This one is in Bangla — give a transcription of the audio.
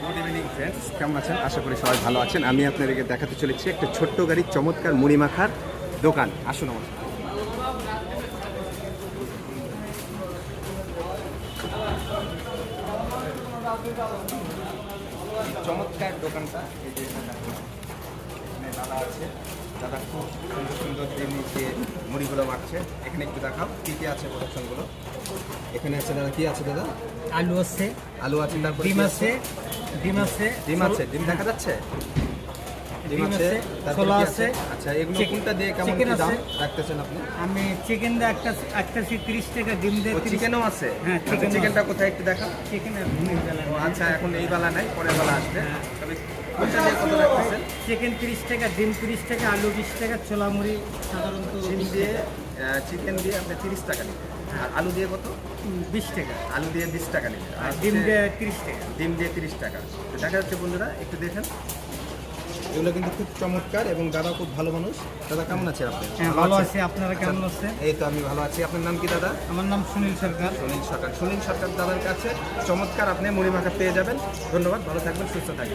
গুড ইভিনিং ফ্রেন্ডস, কেমন আছেন? আশা করি সবাই ভালো আছেন। আমি আপনাদেরকে দেখাতে চলেছি একটা ছোট্ট গাড়ির চমৎকার মুড়ি মাখার দোকান। আসুন আমার সাথে। চমৎকার দোকানটা এই যে এখানে দাদা আছে, দাদা খুব সুন্দর সুন্দর দিয়ে মুড়িগুলো মাখছে। এখানে একটু দেখাও কী কী আছে প্রোডাকশনগুলো। এখানে আছে দাদা, কী আছে দাদা? আলু আছে, আলু আছে, তারপরে ডিম আছে, ডিম আছে, ডিম দেখা যাচ্ছে, ডিম ডিম আছে, আছে, তারপরে ছোলা কি আছে। আচ্ছা, এগুলো চিকেন- কোনটা দিয়ে কেমন চিকেন কি দাম আছে। রাখতেছেন আপনি? আমি চিকেন দিয়ে একটা 30 টাকা, ডিম দিয়ে ও 30 চিকেনও আছে? হ্যাঁ, আচ্ছা, চিকেনও চিকেনটা কোথায় একটু দেখাও। চিকেন আর ভুনির জ্বালা ও আচ্ছা, এখন এই বেলা নাই, পরের বেলা আসবে। হ্যাঁ। তবে কোনটা দিয়ে কত রাখতেছেন? চিকেন 30 টাকা, ডিম 30 টাকা, আলু 20 টাকা, ছোলা মুড়ি সাধারণত ডিম দিয়ে চিকেন দিয়ে আপনি 30 টাকা নেবেন, আর আলু দিয়ে কত? 20 টাকা, আলু দিয়ে 20 টাকা নেবেন, আর আর ডিম দিয়ে 30 টাকা। ডিম দিয়ে 30 টাকা। তো দেখা যাচ্ছে বন্ধুরা, একটু দেখেন, এগুলো কিন্তু খুব চমৎকার এবং দাদা খুব ভালো মানুষ। দাদা কেমন আছে আপনি? হ্যাঁ, ভালো আছি। আপনারা কেমন আছেন? এই তো আমি ভালো আছি। আপনার নাম কি দাদা? আমার নাম সুনীল সরকার। সুনীল সরকার দাদার কাছে চমৎকার আপনি মুড়ি মাখা পেয়ে যাবেন। ধন্যবাদ, ভালো থাকবেন, সুস্থ থাকবেন।